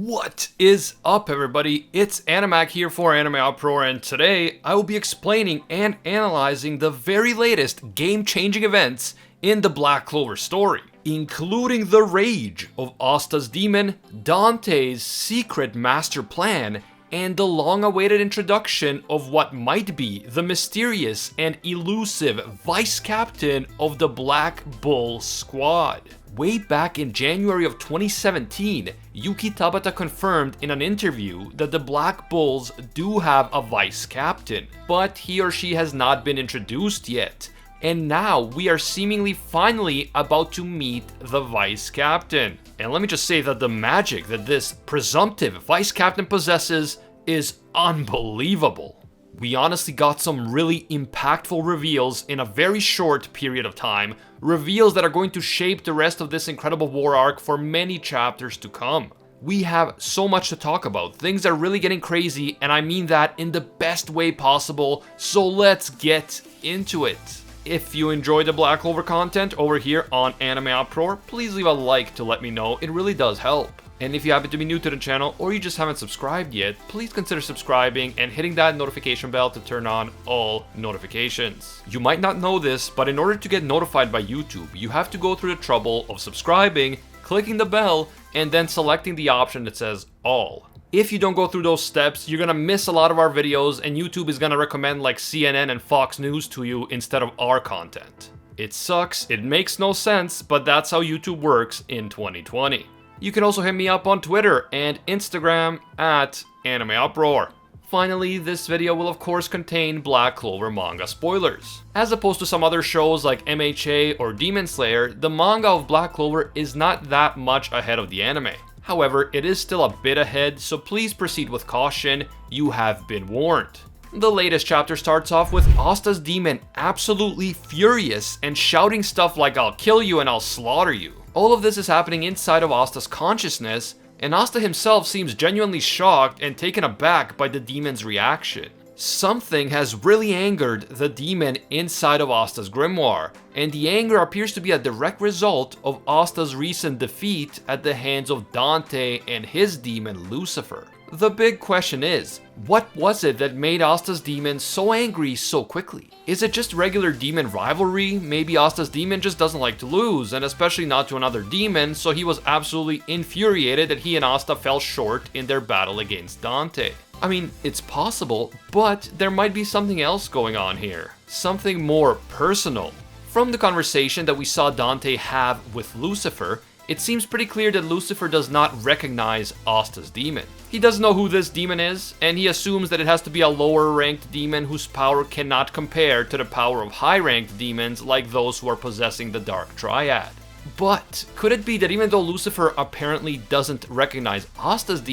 What is up, everybody? It's Animac here for AnimeUproar, and today I will be explaining and analyzing the very latest game-changing events in the Black Clover story, including the rage of Osdas Demon, Dante's secret master plan, and the long-awaited introduction of what might be the mysterious and elusive vice captain of the Black Bull Squad. Way back in January of 2017, Yuki Tabata confirmed in an interview that the Black Bulls do have a vice captain, but he or she has not been introduced yet. And now we are seemingly finally about to meet the vice captain. And let me just say that the magic that this presumptive vice captain possesses is unbelievable. We honestly got some really impactful reveals in a very short period of time, reveals that are going to shape the rest of this incredible war arc for many chapters to come. We have so much to talk about, things are really getting crazy, and I mean that in the best way possible, so let's get into it. If you enjoy the Black Clover content over here on AnimeUproar, please leave a like to let me know, it really does help. And if you happen to be new to the channel or you just haven't subscribed yet, please consider subscribing and hitting that notification bell to turn on all notifications. You might not know this, but in order to get notified by YouTube, you have to go through the trouble of subscribing, clicking the bell, and then selecting the option that says all. If you don't go through those steps, you're gonna miss a lot of our videos and YouTube is gonna recommend like CNN and Fox News to you instead of our content. It sucks, it makes no sense, but that's how YouTube works in 2020. You can also hit me up on Twitter and Instagram at AnimeUproar. Finally, this video will of course contain Black Clover manga spoilers. As opposed to some other shows like MHA or Demon Slayer, the manga of Black Clover is not that much ahead of the anime. However, it is still a bit ahead, so please proceed with caution, you have been warned. The latest chapter starts off with Osdas Demon absolutely furious and shouting stuff like "I'll kill you and I'll slaughter you." All of this is happening inside of Asta's consciousness, and Asta himself seems genuinely shocked and taken aback by the demon's reaction. Something has really angered the demon inside of Asta's grimoire, and the anger appears to be a direct result of Asta's recent defeat at the hands of Dante and his demon Lucifer. The big question is, what was it that made Osdas Demon so angry so quickly? Is it just regular demon rivalry? Maybe Osdas Demon just doesn't like to lose, and especially not to another demon, so he was absolutely infuriated that he and Asta fell short in their battle against Dante. I mean, it's possible, but there might be something else going on here. Something more personal. From the conversation that we saw Dante have with Lucifer, it seems pretty clear that Lucifer does not recognize Osdas Demon. He doesn't know who this demon is, and he assumes that it has to be a lower ranked demon whose power cannot compare to the power of high ranked demons like those who are possessing the Dark Triad. But could it be that even though Lucifer apparently doesn't recognize Osdas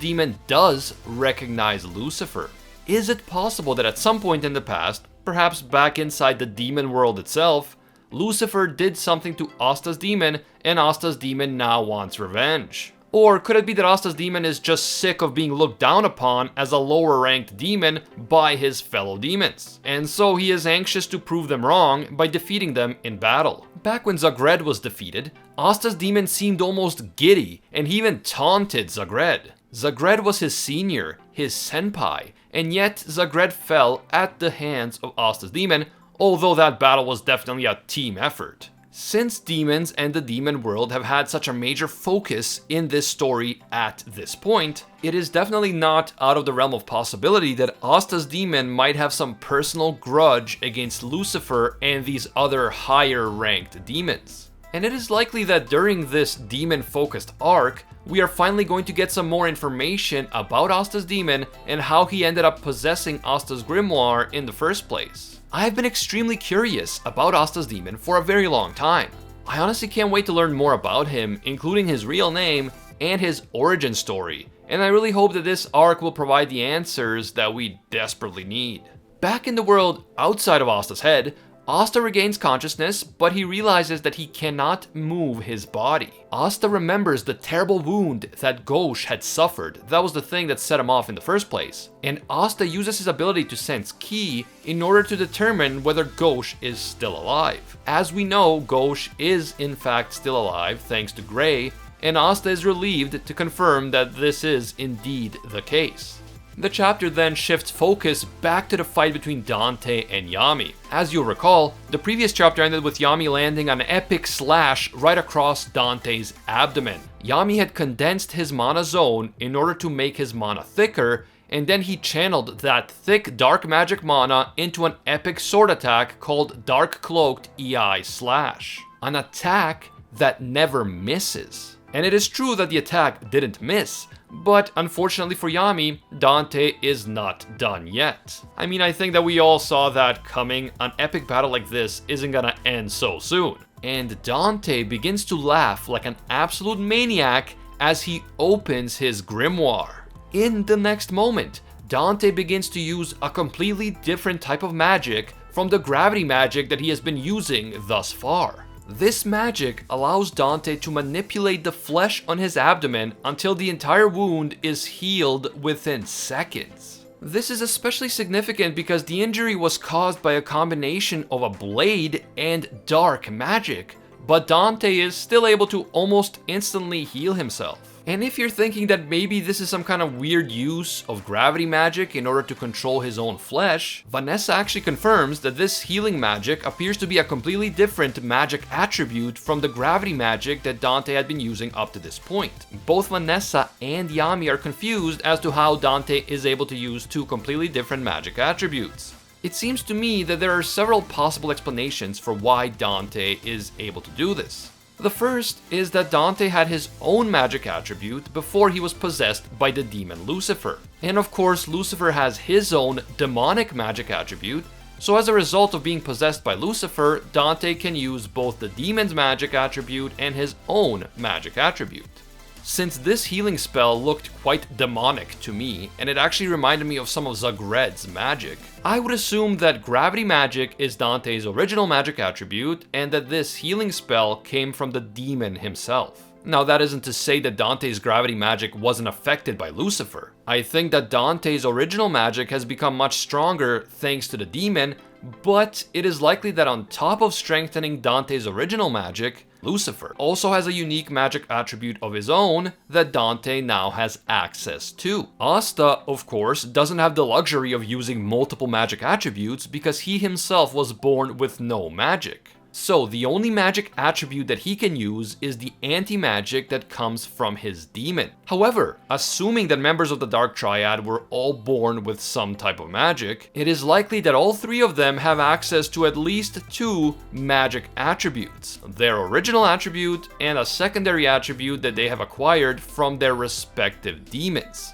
Demon does recognize Lucifer? Is it possible that at some point in the past, perhaps back inside the demon world itself, Lucifer did something to Osdas Demon, and Osdas Demon now wants revenge? Or could it be that Osdas Demon is just sick of being looked down upon as a lower ranked demon by his fellow demons, and so he is anxious to prove them wrong by defeating them in battle? Back when Zagred was defeated, Osdas Demon seemed almost giddy, and he even taunted Zagred. Zagred was his senior, his senpai, and yet Zagred fell at the hands of Osdas Demon, although that battle was definitely a team effort. Since demons and the demon world have had such a major focus in this story at this point, it is definitely not out of the realm of possibility that Osdas Demon might have some personal grudge against Lucifer and these other higher ranked demons. And it is likely that during this demon-focused arc, we are finally going to get some more information about Osdas Demon and how he ended up possessing Asta's grimoire in the first place. I have been extremely curious about Osdas Demon for a very long time. I honestly can't wait to learn more about him, including his real name and his origin story, and I really hope that this arc will provide the answers that we desperately need. Back in the world outside of Asta's head, Asta regains consciousness, but he realizes that he cannot move his body. Asta remembers the terrible wound that Ghosh had suffered. That was the thing that set him off in the first place. And Asta uses his ability to sense ki in order to determine whether Ghosh is still alive. As we know, Ghosh is in fact still alive thanks to Gray, and Asta is relieved to confirm that this is indeed the case. The chapter then shifts focus back to the fight between Dante and Yami. As you'll recall, the previous chapter ended with Yami landing an epic slash right across Dante's abdomen. Yami had condensed his mana zone in order to make his mana thicker, and then he channeled that thick dark magic mana into an epic sword attack called Dark Cloaked EI Slash. An attack that never misses. And it is true that the attack didn't miss, but unfortunately for Yami, Dante is not done yet. I mean, I think that we all saw that coming. An epic battle like this isn't gonna end so soon. And Dante begins to laugh like an absolute maniac as he opens his grimoire. In the next moment, Dante begins to use a completely different type of magic from the gravity magic that he has been using thus far. This magic allows Dante to manipulate the flesh on his abdomen until the entire wound is healed within seconds. This is especially significant because the injury was caused by a combination of a blade and dark magic, but Dante is still able to almost instantly heal himself. And if you're thinking that maybe this is some kind of weird use of gravity magic in order to control his own flesh, Vanessa actually confirms that this healing magic appears to be a completely different magic attribute from the gravity magic that Dante had been using up to this point. Both Vanessa and Yami are confused as to how Dante is able to use two completely different magic attributes. It seems to me that there are several possible explanations for why Dante is able to do this. The first is that Dante had his own magic attribute before he was possessed by the demon Lucifer. And of course, Lucifer has his own demonic magic attribute, so as a result of being possessed by Lucifer, Dante can use both the demon's magic attribute and his own magic attribute. Since this healing spell looked quite demonic to me, and it actually reminded me of some of Zagred's magic, I would assume that gravity magic is Dante's original magic attribute, and that this healing spell came from the demon himself. Now, that isn't to say that Dante's gravity magic wasn't affected by Lucifer. I think that Dante's original magic has become much stronger thanks to the demon, but it is likely that on top of strengthening Dante's original magic, Lucifer also has a unique magic attribute of his own that Dante now has access to. Asta, of course, doesn't have the luxury of using multiple magic attributes because he himself was born with no magic. So the only magic attribute that he can use is the anti-magic that comes from his demon. However, assuming that members of the Dark Triad were all born with some type of magic, it is likely that all three of them have access to at least two magic attributes: their original attribute and a secondary attribute that they have acquired from their respective demons.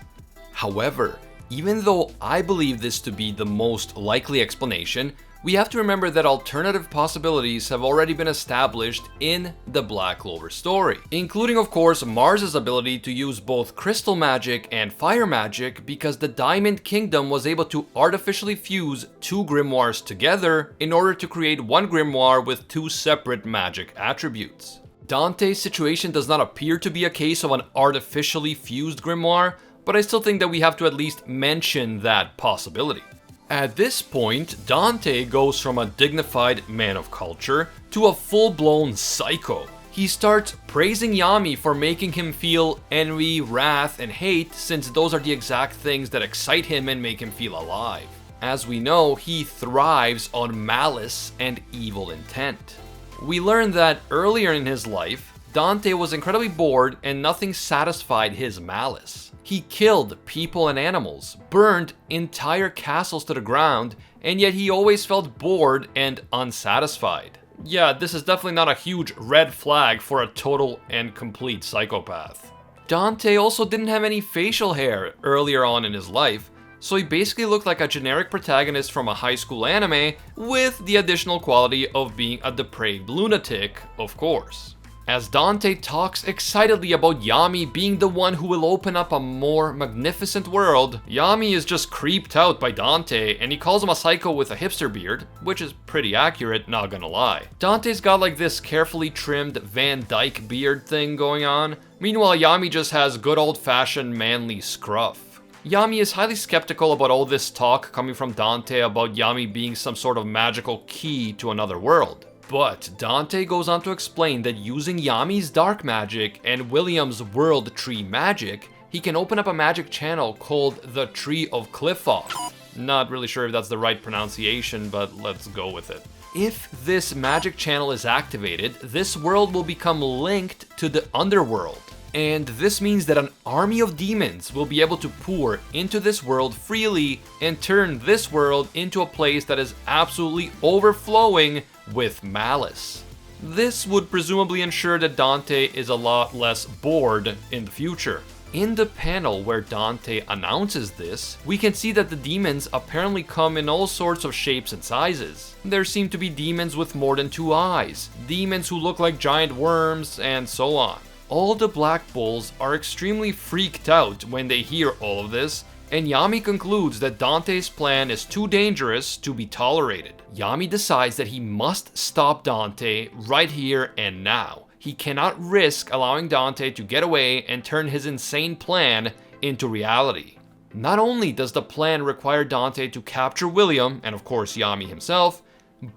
However, even though I believe this to be the most likely explanation, we have to remember that alternative possibilities have already been established in the Black Clover story, including of course Mars's ability to use both crystal magic and fire magic because the Diamond Kingdom was able to artificially fuse two grimoires together in order to create one grimoire with two separate magic attributes. Dante's situation does not appear to be a case of an artificially fused grimoire, but I still think that we have to at least mention that possibility. At this point, Dante goes from a dignified man of culture to a full-blown psycho. He starts praising Yami for making him feel envy, wrath, and hate, since those are the exact things that excite him and make him feel alive. As we know, he thrives on malice and evil intent. We learn that earlier in his life, Dante was incredibly bored and nothing satisfied his malice. He killed people and animals, burned entire castles to the ground, and yet he always felt bored and unsatisfied. Yeah, this is definitely not a huge red flag for a total and complete psychopath. Dante also didn't have any facial hair earlier on in his life, so he basically looked like a generic protagonist from a high school anime with the additional quality of being a depraved lunatic, of course. As Dante talks excitedly about Yami being the one who will open up a more magnificent world, Yami is just creeped out by Dante and he calls him a psycho with a hipster beard, which is pretty accurate, not gonna lie. Dante's got like this carefully trimmed Van Dyke beard thing going on, meanwhile Yami just has good old-fashioned manly scruff. Yami is highly skeptical about all this talk coming from Dante about Yami being some sort of magical key to another world. But Dante goes on to explain that using Yami's dark magic and William's world tree magic, he can open up a magic channel called the Tree of Qliphoth. Not really sure if that's the right pronunciation, but let's go with it. If this magic channel is activated, this world will become linked to the underworld. And this means that an army of demons will be able to pour into this world freely and turn this world into a place that is absolutely overflowing with malice. This would presumably ensure that Dante is a lot less bored in the future. In the panel where Dante announces this, we can see that the demons apparently come in all sorts of shapes and sizes. There seem to be demons with more than 2 eyes, demons who look like giant worms, and so on. All the Black Bulls are extremely freaked out when they hear all of this, and Yami concludes that Dante's plan is too dangerous to be tolerated. Yami decides that he must stop Dante right here and now. He cannot risk allowing Dante to get away and turn his insane plan into reality. Not only does the plan require Dante to capture William, and of course Yami himself,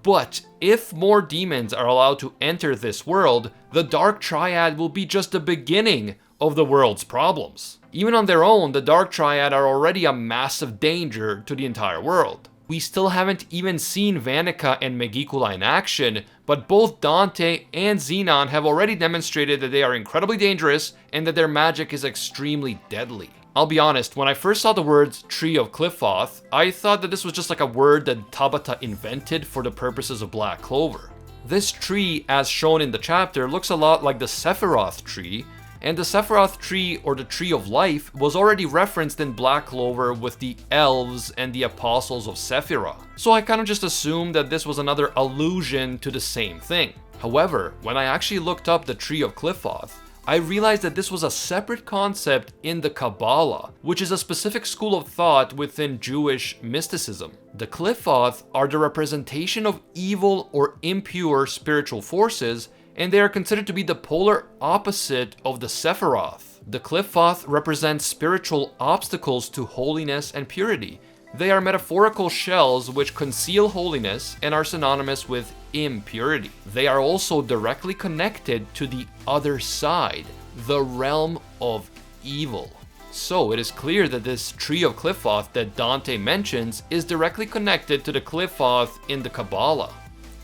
but if more demons are allowed to enter this world, the Dark Triad will be just the beginning of the world's problems. Even on their own, the Dark Triad are already a massive danger to the entire world. We still haven't even seen Vanica and Megicula in action, but both Dante and Xenon have already demonstrated that they are incredibly dangerous and that their magic is extremely deadly. I'll be honest, when I first saw the words Tree of Qliphoth, I thought that this was just like a word that Tabata invented for the purposes of Black Clover. This tree, as shown in the chapter, looks a lot like the Sephiroth tree, and the Sephiroth tree, or the Tree of Life, was already referenced in Black Clover with the elves and the apostles of Sephiroth. So I kind of just assumed that this was another allusion to the same thing. However, when I actually looked up the Tree of Qliphoth, I realized that this was a separate concept in the Kabbalah, which is a specific school of thought within Jewish mysticism. The Qliphoth are the representation of evil or impure spiritual forces, and they are considered to be the polar opposite of the Sephiroth. The Qliphoth represent spiritual obstacles to holiness and purity. They are metaphorical shells which conceal holiness and are synonymous with impurity. They are also directly connected to the other side, the realm of evil. So it is clear that this Tree of Qliphoth that Dante mentions is directly connected to the Qliphoth in the Kabbalah.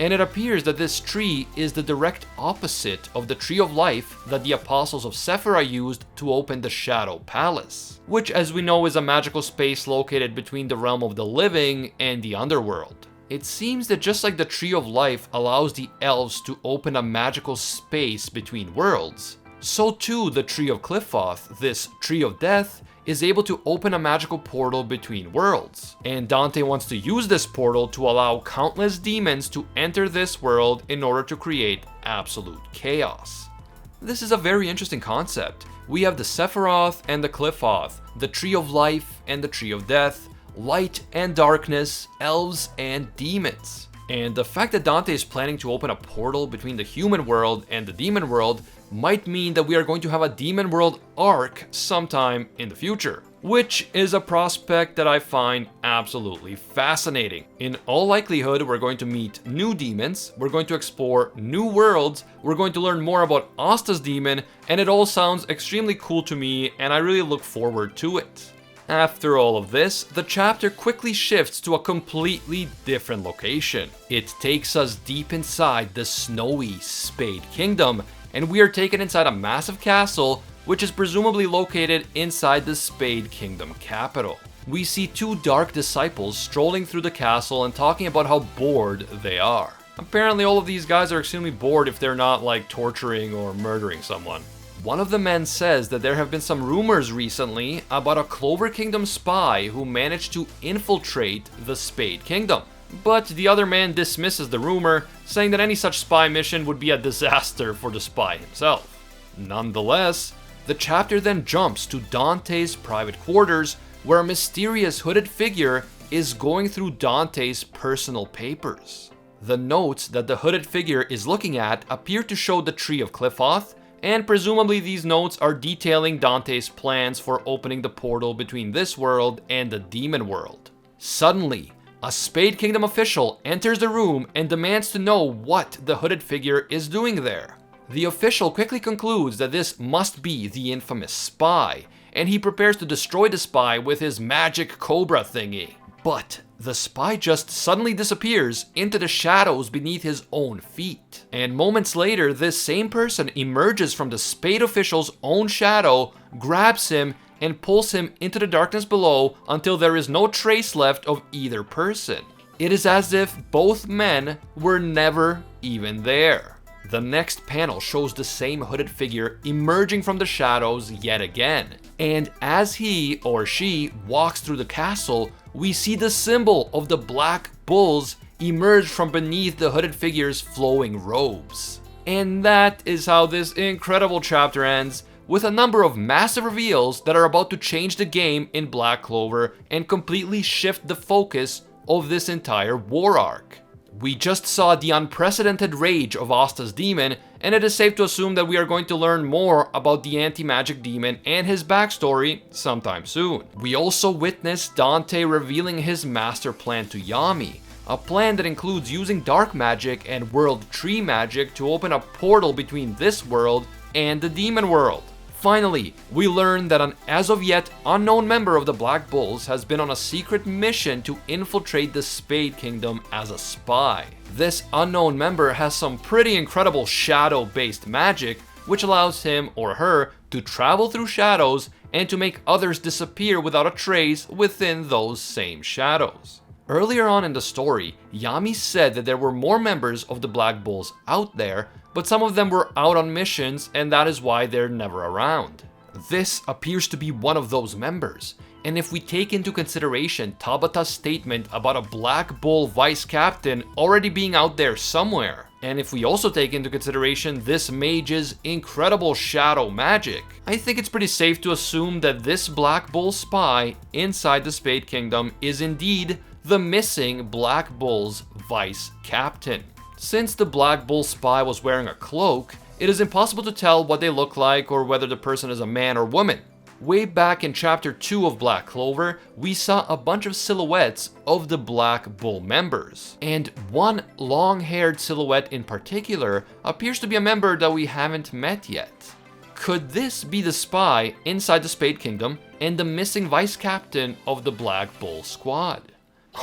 And it appears that this tree is the direct opposite of the Tree of Life that the apostles of Sephiroth used to open the Shadow Palace, which, as we know, is a magical space located between the realm of the living and the underworld. It seems that just like the Tree of Life allows the elves to open a magical space between worlds, so too the Tree of Qliphoth, this Tree of Death, is able to open a magical portal between worlds. And Dante wants to use this portal to allow countless demons to enter this world in order to create absolute chaos. This is a very interesting concept. We have the Sephiroth and the Qliphoth, the Tree of Life and the Tree of Death, light and darkness, elves and demons. And the fact that Dante is planning to open a portal between the human world and the demon world might mean that we are going to have a demon world arc sometime in the future, which is a prospect that I find absolutely fascinating. In all likelihood, we're going to meet new demons, we're going to explore new worlds, we're going to learn more about Osdas Demon, and it all sounds extremely cool to me, and I really look forward to it. After all of this, the chapter quickly shifts to a completely different location. It takes us deep inside the snowy Spade Kingdom, and we are taken inside a massive castle, which is presumably located inside the Spade Kingdom capital. We see 2 dark disciples strolling through the castle and talking about how bored they are. Apparently all of these guys are extremely bored if they're not like torturing or murdering someone. One of the men says that there have been some rumors recently about a Clover Kingdom spy who managed to infiltrate the Spade Kingdom. But the other man dismisses the rumor, saying that any such spy mission would be a disaster for the spy himself. Nonetheless, the chapter then jumps to Dante's private quarters, where a mysterious hooded figure is going through Dante's personal papers. The notes that the hooded figure is looking at appear to show the Tree of Qliphoth, and presumably these notes are detailing Dante's plans for opening the portal between this world and the demon world. Suddenly, a Spade Kingdom official enters the room and demands to know what the hooded figure is doing there. The official quickly concludes that this must be the infamous spy, and he prepares to destroy the spy with his magic cobra thingy. But the spy just suddenly disappears into the shadows beneath his own feet. And moments later, this same person emerges from the Spade official's own shadow, grabs him, and pulls him into the darkness below until there is no trace left of either person. It is as if both men were never even there. The next panel shows the same hooded figure emerging from the shadows yet again. And as he or she walks through the castle, we see the symbol of the Black Bulls emerge from beneath the hooded figure's flowing robes. And that is how this incredible chapter ends, with a number of massive reveals that are about to change the game in Black Clover and completely shift the focus of this entire war arc. We just saw the unprecedented rage of Osdas Demon, and it is safe to assume that we are going to learn more about the anti-magic demon and his backstory sometime soon. We also witnessed Dante revealing his master plan to Yami, a plan that includes using dark magic and world tree magic to open a portal between this world and the demon world. Finally, we learn that an as of yet unknown member of the Black Bulls has been on a secret mission to infiltrate the Spade Kingdom as a spy. This unknown member has some pretty incredible shadow-based magic, which allows him or her to travel through shadows and to make others disappear without a trace within those same shadows. Earlier on in the story, Yami said that there were more members of the Black Bulls out there, but some of them were out on missions, and that is why they're never around. This appears to be one of those members, and if we take into consideration Tabata's statement about a Black Bull vice captain already being out there somewhere, and if we also take into consideration this mage's incredible shadow magic, I think it's pretty safe to assume that this Black Bull spy inside the Spade Kingdom is indeed the missing Black Bull's vice captain. Since the Black Bull spy was wearing a cloak, it is impossible to tell what they look like or whether the person is a man or woman. Way back in chapter 2 of Black Clover, we saw a bunch of silhouettes of the Black Bull members. And one long-haired silhouette in particular appears to be a member that we haven't met yet. Could this be the spy inside the Spade Kingdom and the missing vice captain of the Black Bull squad?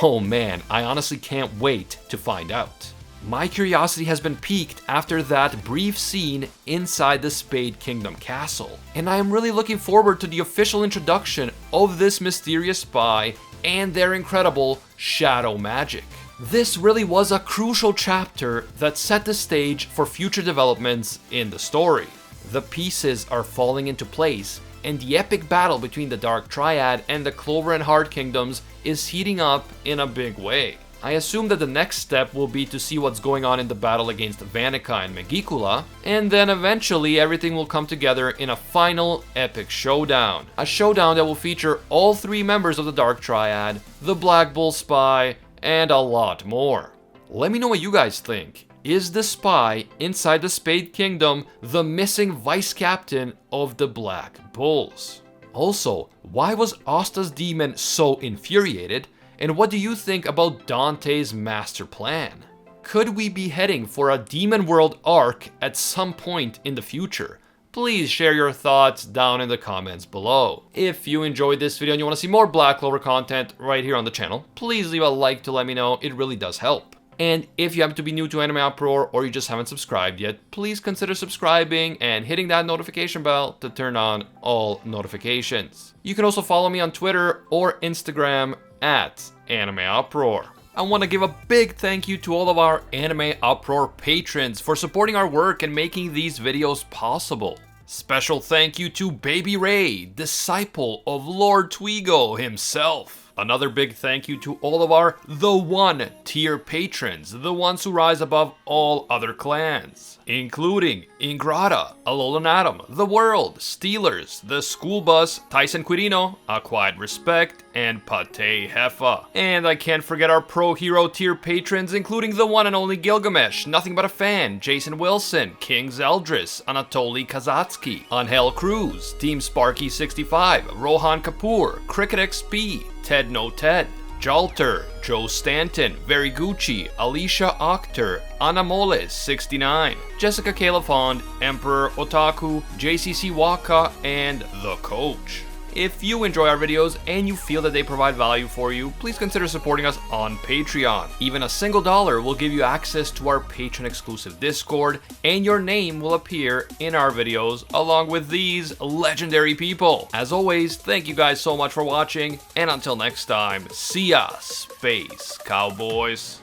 Oh man, I honestly can't wait to find out. My curiosity has been piqued after that brief scene inside the Spade Kingdom castle, and I am really looking forward to the official introduction of this mysterious spy and their incredible shadow magic. This really was a crucial chapter that set the stage for future developments in the story. The pieces are falling into place, and the epic battle between the Dark Triad and the Clover and Heart Kingdoms is heating up in a big way. I assume that the next step will be to see what's going on in the battle against Vanica and Megicula, and then eventually everything will come together in a final epic showdown. A showdown that will feature all three members of the Dark Triad, the Black Bull Spy, and a lot more. Let me know what you guys think. Is the spy inside the Spade Kingdom the missing vice captain of the Black Bulls? Also, why was Osdas Demon so infuriated? And what do you think about Dante's master plan? Could we be heading for a Demon World arc at some point in the future? Please share your thoughts down in the comments below. If you enjoyed this video and you want to see more Black Clover content right here on the channel, please leave a like to let me know, it really does help. And if you happen to be new to AnimeUproar or you just haven't subscribed yet, please consider subscribing and hitting that notification bell to turn on all notifications. You can also follow me on Twitter or Instagram at AnimeUproar. I want to give a big thank you to all of our AnimeUproar patrons for supporting our work and making these videos possible. Special thank you to Baby Ray, disciple of Lord Twigo himself. Another big thank you to all of our The One tier patrons, the ones who rise above all other clans, including Ingrata, Alolan Atom, The World, Steelers, The School Bus, Tyson Quirino, A Quiet Respect, and Pate Heffa. And I can't forget our Pro Hero tier patrons, including the one and only Gilgamesh, Nothing But a Fan, Jason Wilson, King Zeldris, Anatoly Kazatsky, Angel Cruz, Team Sparky 65, Rohan Kapoor, Cricket XP, Ted No Ted, Jalter, Joe Stanton, Very Gucci, Alicia Octer, Anamoles 69, Jessica Calafond, Emperor Otaku, JCC Waka, and The Coach. If you enjoy our videos and you feel that they provide value for you, please consider supporting us on Patreon. Even a single dollar will give you access to our Patreon exclusive Discord, and your name will appear in our videos along with these legendary people. As always, thank you guys so much for watching, and until next time, see ya, Space Cowboys.